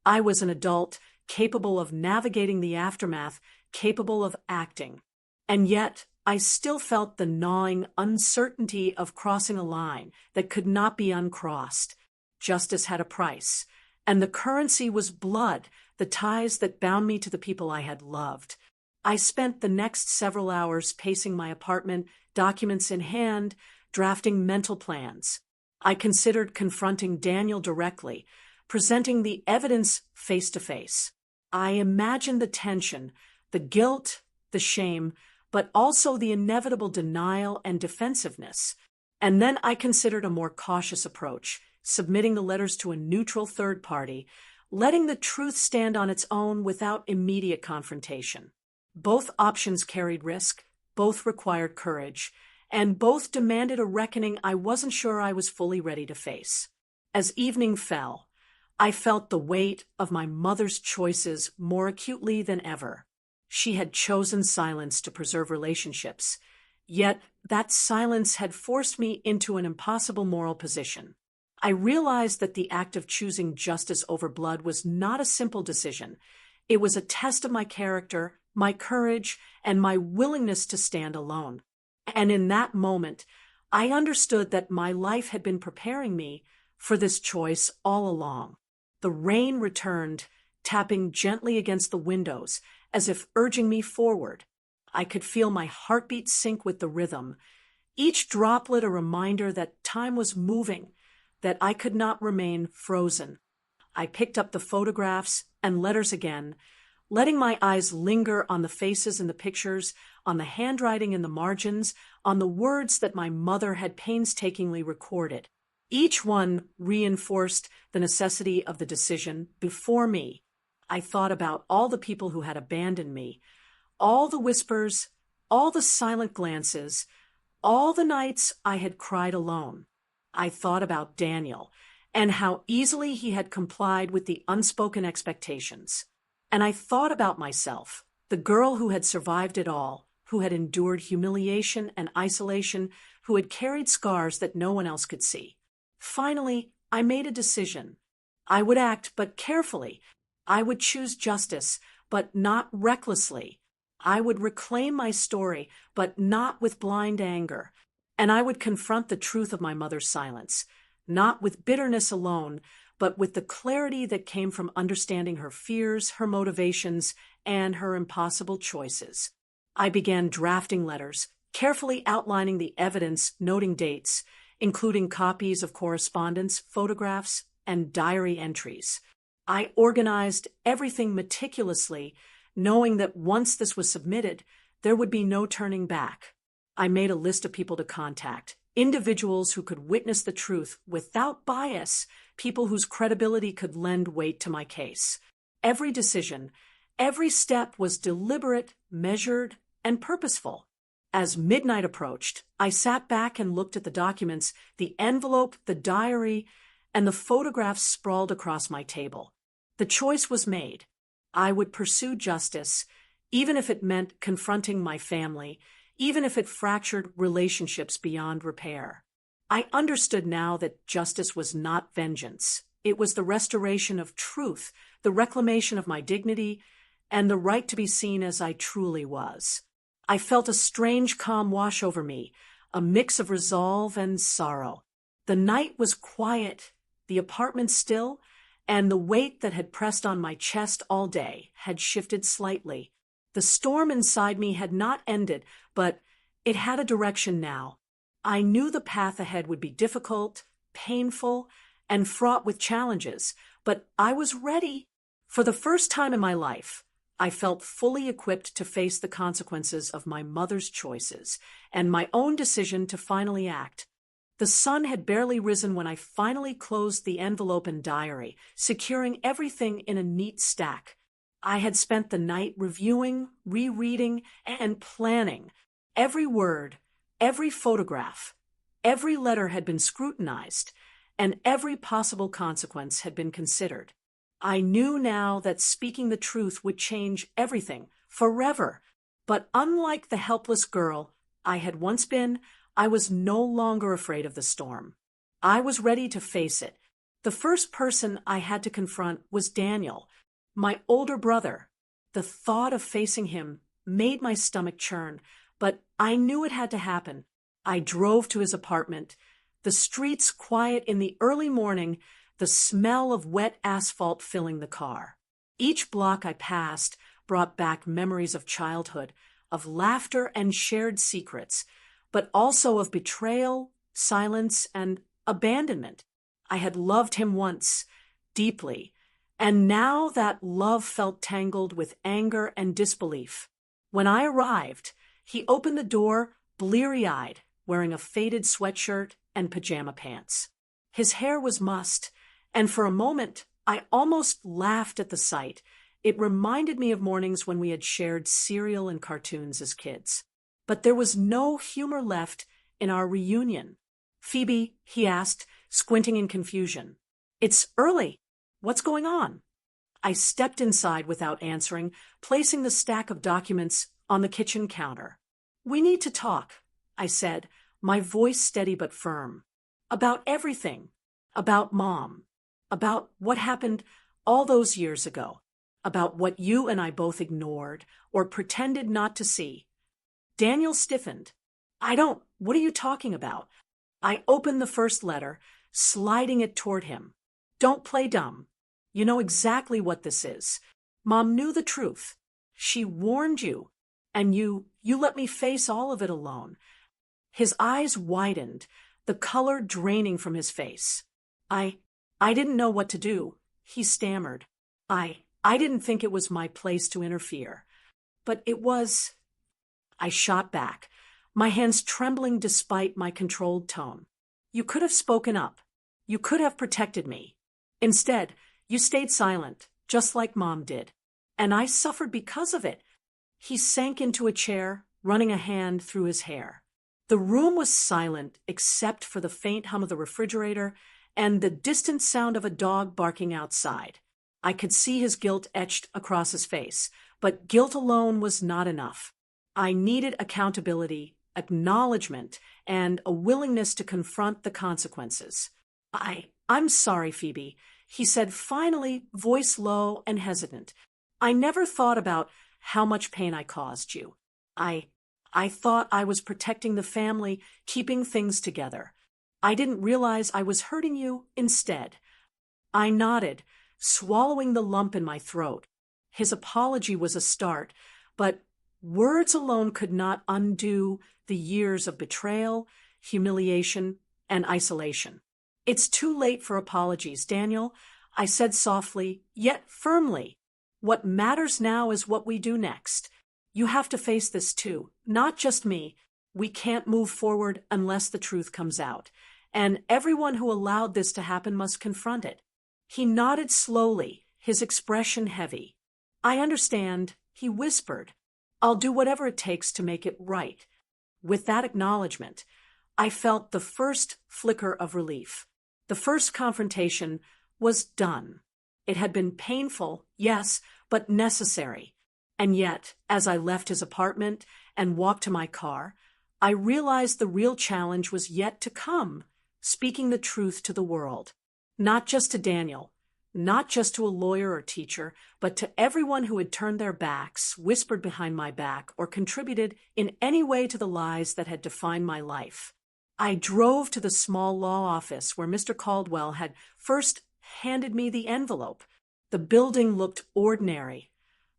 I was an adult capable of navigating the aftermath, capable of acting. And yet, I still felt the gnawing uncertainty of crossing a line that could not be uncrossed. Justice had a price, and the currency was blood, the ties that bound me to the people I had loved. I spent the next several hours pacing my apartment, documents in hand, drafting mental plans. I considered confronting Daniel directly, presenting the evidence face to face. I imagined the tension, the guilt, the shame, but also the inevitable denial and defensiveness. And then I considered a more cautious approach, submitting the letters to a neutral third party, letting the truth stand on its own without immediate confrontation. Both options carried risk, both required courage, and both demanded a reckoning I wasn't sure I was fully ready to face. As evening fell, I felt the weight of my mother's choices more acutely than ever. She had chosen silence to preserve relationships, yet that silence had forced me into an impossible moral position. I realized that the act of choosing justice over blood was not a simple decision. It was a test of my character, my courage, and my willingness to stand alone. And in that moment, I understood that my life had been preparing me for this choice all along. The rain returned, tapping gently against the windows, as if urging me forward. I could feel my heartbeat sync with the rhythm, each droplet a reminder that time was moving, that I could not remain frozen. I picked up the photographs and letters again, letting my eyes linger on the faces in the pictures, on the handwriting in the margins, on the words that my mother had painstakingly recorded. Each one reinforced the necessity of the decision before me. I thought about all the people who had abandoned me, all the whispers, all the silent glances, all the nights I had cried alone. I thought about Daniel and how easily he had complied with the unspoken expectations. And I thought about myself, the girl who had survived it all, who had endured humiliation and isolation, who had carried scars that no one else could see. Finally, I made a decision. I would act, but carefully. I would choose justice, but not recklessly. I would reclaim my story, but not with blind anger. And I would confront the truth of my mother's silence, not with bitterness alone, but with the clarity that came from understanding her fears, her motivations, and her impossible choices. I began drafting letters, carefully outlining the evidence, noting dates, including copies of correspondence, photographs, and diary entries. I organized everything meticulously, knowing that once this was submitted, there would be no turning back. I made a list of people to contact, individuals who could witness the truth without bias, people whose credibility could lend weight to my case. Every decision, every step was deliberate, measured, and purposeful. As midnight approached, I sat back and looked at the documents, the envelope, the diary, and the photographs sprawled across my table. The choice was made. I would pursue justice, even if it meant confronting my family, even if it fractured relationships beyond repair. I understood now that justice was not vengeance. It was the restoration of truth, the reclamation of my dignity, and the right to be seen as I truly was. I felt a strange calm wash over me, a mix of resolve and sorrow. The night was quiet, the apartment still, and the weight that had pressed on my chest all day had shifted slightly. The storm inside me had not ended, but it had a direction now. I knew the path ahead would be difficult, painful, and fraught with challenges, but I was ready. For the first time in my life, I felt fully equipped to face the consequences of my mother's choices and my own decision to finally act. The sun had barely risen when I finally closed the envelope and diary, securing everything in a neat stack. I had spent the night reviewing, rereading, and planning every word, every photograph, Every letter had been scrutinized, and every possible consequence had been considered. I knew now that speaking the truth would change everything, forever. But unlike the helpless girl I had once been, I was no longer afraid of the storm. I was ready to face it. The first person I had to confront was Daniel, my older brother. The thought of facing him made my stomach churn, but I knew it had to happen. I drove to his apartment. The streets quiet in the early morning, the smell of wet asphalt filling the car. Each block I passed brought back memories of childhood, of laughter and shared secrets, but also of betrayal, silence, and abandonment. I had loved him once, deeply, and now that love felt tangled with anger and disbelief. When I arrived, he opened the door, bleary-eyed, wearing a faded sweatshirt and pajama pants. His hair was mussed, and for a moment I almost laughed at the sight. It reminded me of mornings when we had shared cereal and cartoons as kids. But there was no humor left in our reunion. "Phoebe," he asked, squinting in confusion. "It's early. What's going on?" I stepped inside without answering, placing the stack of documents on the kitchen counter. "We need to talk," I said, my voice steady but firm. "About everything. About Mom. About what happened all those years ago. About what you and I both ignored or pretended not to see." Daniel stiffened. What are you talking about?" I opened the first letter, sliding it toward him. "Don't play dumb. You know exactly what this is. Mom knew the truth. She warned you, and you let me face all of it alone." His eyes widened, the color draining from his face. I didn't know what to do," he stammered. I didn't think it was my place to interfere. But it was. I shot back, my hands trembling despite my controlled tone. "You could have spoken up. You could have protected me. Instead, you stayed silent, just like Mom did. And I suffered because of it." He sank into a chair, running a hand through his hair. The room was silent except for the faint hum of the refrigerator and the distant sound of a dog barking outside. I could see his guilt etched across his face, but guilt alone was not enough. I needed accountability, acknowledgement, and a willingness to confront the consequences. I'm sorry, Phoebe," he said finally, voice low and hesitant. "I never thought about how much pain I caused you. I thought I was protecting the family, keeping things together. I didn't realize I was hurting you instead." I nodded, swallowing the lump in my throat. His apology was a start, but words alone could not undo the years of betrayal, humiliation, and isolation. "It's too late for apologies, Daniel," I said softly, yet firmly. "What matters now is what we do next. You have to face this too, not just me. We can't move forward unless the truth comes out, and everyone who allowed this to happen must confront it." He nodded slowly, his expression heavy. "I understand," he whispered. "I'll do whatever it takes to make it right." With that acknowledgement, I felt the first flicker of relief. The first confrontation was done. It had been painful, yes, but necessary. And yet, as I left his apartment and walked to my car, I realized the real challenge was yet to come, speaking the truth to the world. Not just to Daniel, not just to a lawyer or teacher, but to everyone who had turned their backs, whispered behind my back, or contributed in any way to the lies that had defined my life. I drove to the small law office where Mr. Caldwell had first handed me the envelope. The building looked ordinary,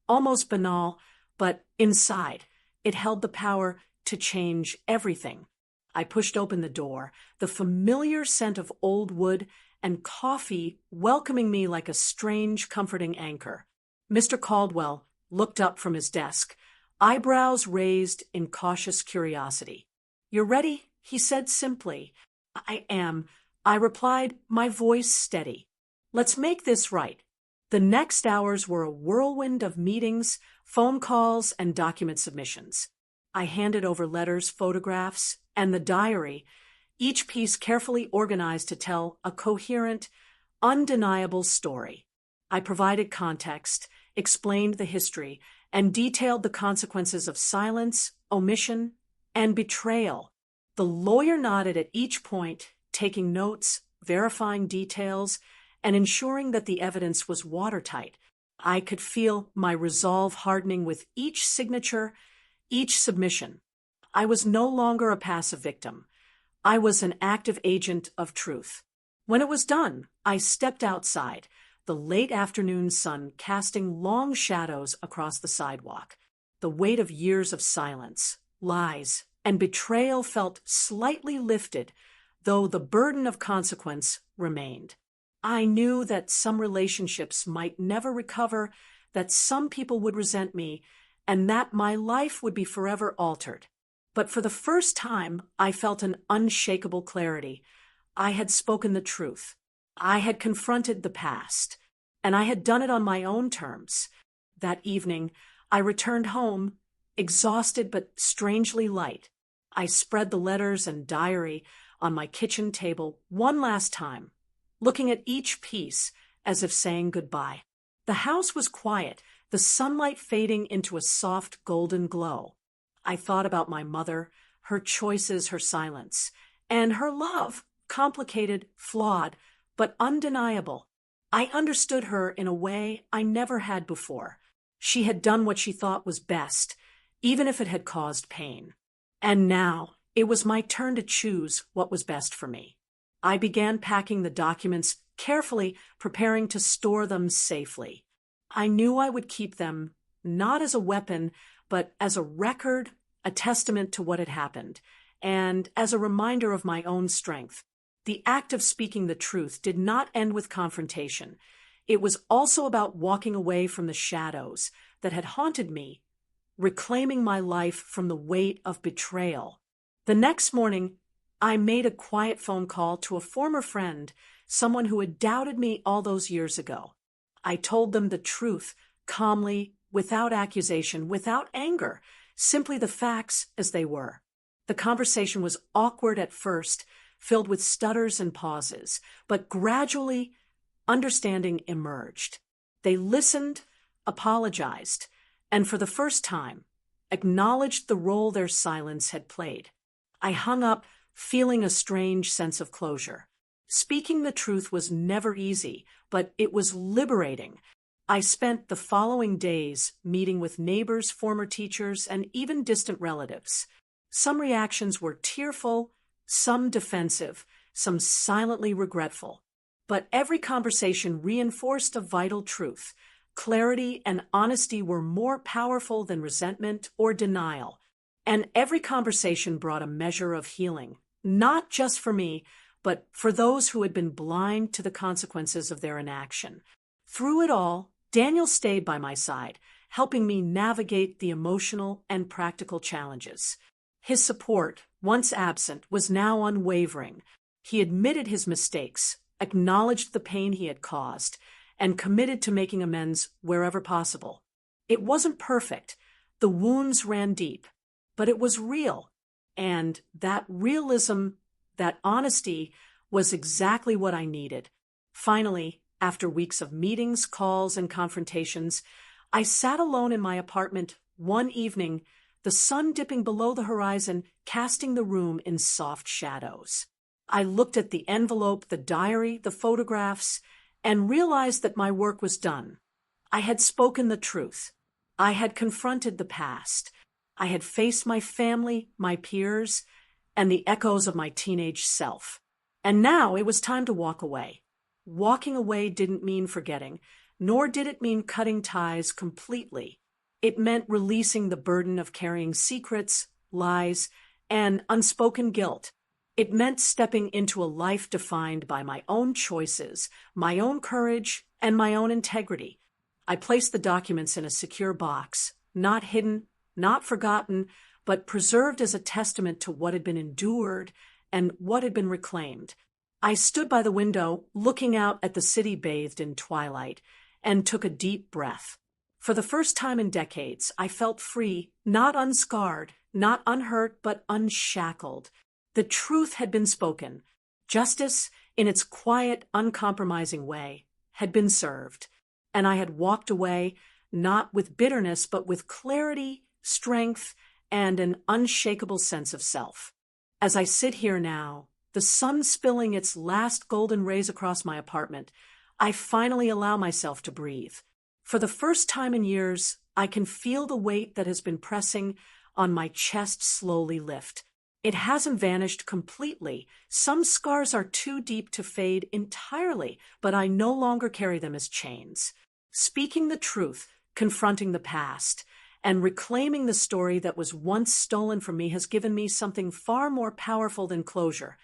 almost banal, but inside, it held the power to change everything. I pushed open the door, the familiar scent of old wood and coffee welcoming me like a strange, comforting anchor. Mr. Caldwell looked up from his desk, eyebrows raised in cautious curiosity. "You're ready?" he said simply. "I am," I replied, my voice steady. "Let's make this right." The next hours were a whirlwind of meetings, phone calls, and document submissions. I handed over letters, photographs, and the diary, each piece carefully organized to tell a coherent, undeniable story. I provided context, explained the history, and detailed the consequences of silence, omission, and betrayal. The lawyer nodded at each point, taking notes, verifying details, and ensuring that the evidence was watertight. I could feel my resolve hardening with each signature, each submission. I was no longer a passive victim. I was an active agent of truth. When it was done, I stepped outside, the late afternoon sun casting long shadows across the sidewalk. The weight of years of silence, lies, and betrayal felt slightly lifted, though the burden of consequence remained. I knew that some relationships might never recover, that some people would resent me, and that my life would be forever altered. But for the first time, I felt an unshakable clarity. I had spoken the truth. I had confronted the past, and I had done it on my own terms. That evening, I returned home, exhausted but strangely light. I spread the letters and diary on my kitchen table one last time, looking at each piece as if saying goodbye. The house was quiet, the sunlight fading into a soft golden glow. I thought about my mother, her choices, her silence, and her love, complicated, flawed, but undeniable. I understood her in a way I never had before. She had done what she thought was best, even if it had caused pain. And now, it was my turn to choose what was best for me. I began packing the documents carefully, preparing to store them safely. I knew I would keep them not as a weapon, but as a record, a testament to what had happened, and as a reminder of my own strength. The act of speaking the truth did not end with confrontation. It was also about walking away from the shadows that had haunted me, reclaiming my life from the weight of betrayal. The next morning, I made a quiet phone call to a former friend, someone who had doubted me all those years ago. I told them the truth, calmly, without accusation, without anger, simply the facts as they were. The conversation was awkward at first, filled with stutters and pauses, but gradually, understanding emerged. They listened, apologized, and for the first time, acknowledged the role their silence had played. I hung up, feeling a strange sense of closure. Speaking the truth was never easy, but it was liberating. I spent the following days meeting with neighbors, former teachers, and even distant relatives. Some reactions were tearful, some defensive, some silently regretful. But every conversation reinforced a vital truth. Clarity and honesty were more powerful than resentment or denial. And every conversation brought a measure of healing, not just for me, but for those who had been blind to the consequences of their inaction. Through it all, Daniel stayed by my side, helping me navigate the emotional and practical challenges. His support, once absent, was now unwavering. He admitted his mistakes, acknowledged the pain he had caused, and committed to making amends wherever possible. It wasn't perfect. The wounds ran deep, but it was real. And that realism, that honesty, was exactly what I needed. Finally, after weeks of meetings, calls, and confrontations, I sat alone in my apartment one evening, the sun dipping below the horizon, casting the room in soft shadows. I looked at the envelope, the diary, the photographs, and realized that my work was done. I had spoken the truth. I had confronted the past. I had faced my family, my peers, and the echoes of my teenage self. And now it was time to walk away. Walking away didn't mean forgetting, nor did it mean cutting ties completely. It meant releasing the burden of carrying secrets, lies, and unspoken guilt. It meant stepping into a life defined by my own choices, my own courage, and my own integrity. I placed the documents in a secure box, not hidden, not forgotten, but preserved as a testament to what had been endured and what had been reclaimed. I stood by the window, looking out at the city bathed in twilight, and took a deep breath. For the first time in decades, I felt free, not unscarred, not unhurt, but unshackled. The The truth had been spoken. Justice, in its quiet, uncompromising way, had been served. And I had walked away, not with bitterness, but with clarity, strength, and an unshakable sense of self. As I sit here now, the sun spilling its last golden rays across my apartment, I finally allow myself to breathe. For the first time in years, I can feel the weight that has been pressing on my chest slowly lift. It hasn't vanished completely. Some scars are too deep to fade entirely, but I no longer carry them as chains. Speaking the truth, confronting the past, and reclaiming the story that was once stolen from me has given me something far more powerful than closure,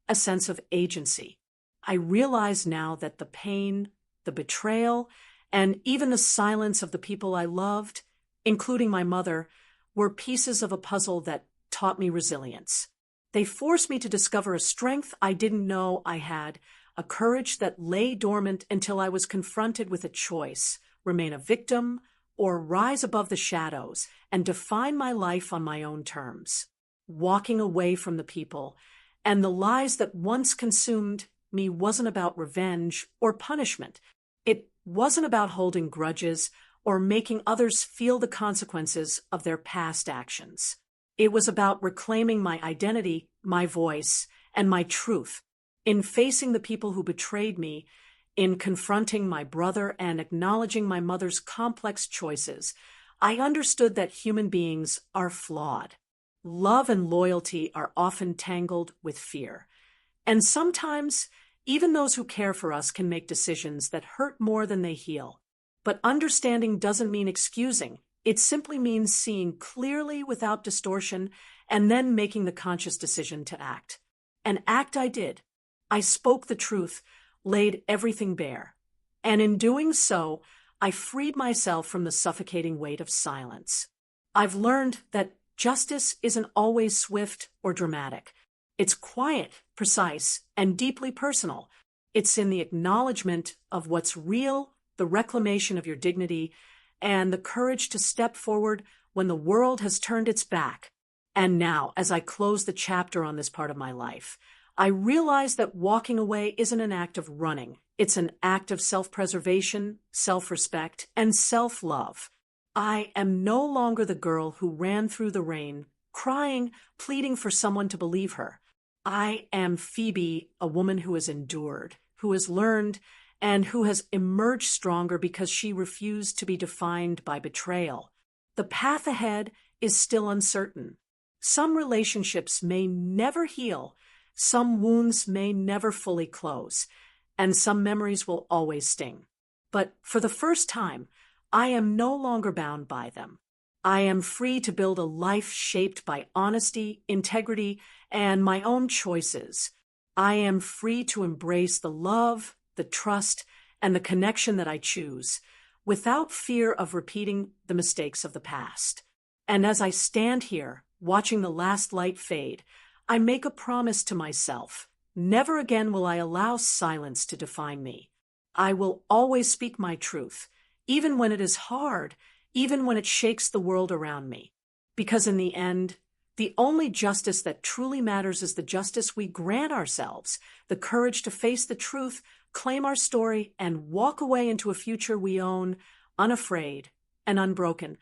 a sense of agency. I realize now that the pain, the betrayal, and even the silence of the people I loved, including my mother, were pieces of a puzzle that taught me resilience. They forced me to discover a strength I didn't know I had, a courage that lay dormant until I was confronted with a choice: remain a victim or rise above the shadows and define my life on my own terms. Walking away from the people and the lies that once consumed me wasn't about revenge or punishment. It wasn't about holding grudges or making others feel the consequences of their past actions. It was about reclaiming my identity, my voice, and my truth. In facing the people who betrayed me, in confronting my brother and acknowledging my mother's complex choices, I understood that human beings are flawed. Love and loyalty are often tangled with fear. And sometimes, even those who care for us can make decisions that hurt more than they heal. But understanding doesn't mean excusing. It simply means seeing clearly without distortion and then making the conscious decision to act. And act I did. I spoke the truth, laid everything bare. And in doing so, I freed myself from the suffocating weight of silence. I've learned that justice isn't always swift or dramatic. It's quiet, precise, and deeply personal. It's in the acknowledgement of what's real, the reclamation of your dignity, and the courage to step forward when the world has turned its back. And now, as I close the chapter on this part of my life, I realize that walking away isn't an act of running. It's an act of self-preservation, self-respect, and self-love. I am no longer the girl who ran through the rain, crying, pleading for someone to believe her. I am Phoebe, a woman who has endured, who has learned, and who has emerged stronger because she refused to be defined by betrayal. The path ahead is still uncertain. Some relationships may never heal, some wounds may never fully close, and some memories will always sting. But for the first time, I am no longer bound by them. I am free to build a life shaped by honesty, integrity, and my own choices. I am free to embrace the love, the trust, and the connection that I choose, without fear of repeating the mistakes of the past. And as I stand here, watching the last light fade, I make a promise to myself. Never again will I allow silence to define me. I will always speak my truth, even when it is hard, even when it shakes the world around me. Because in the end, the only justice that truly matters is the justice we grant ourselves, the courage to face the truth, claim our story, and walk away into a future we own, unafraid and unbroken.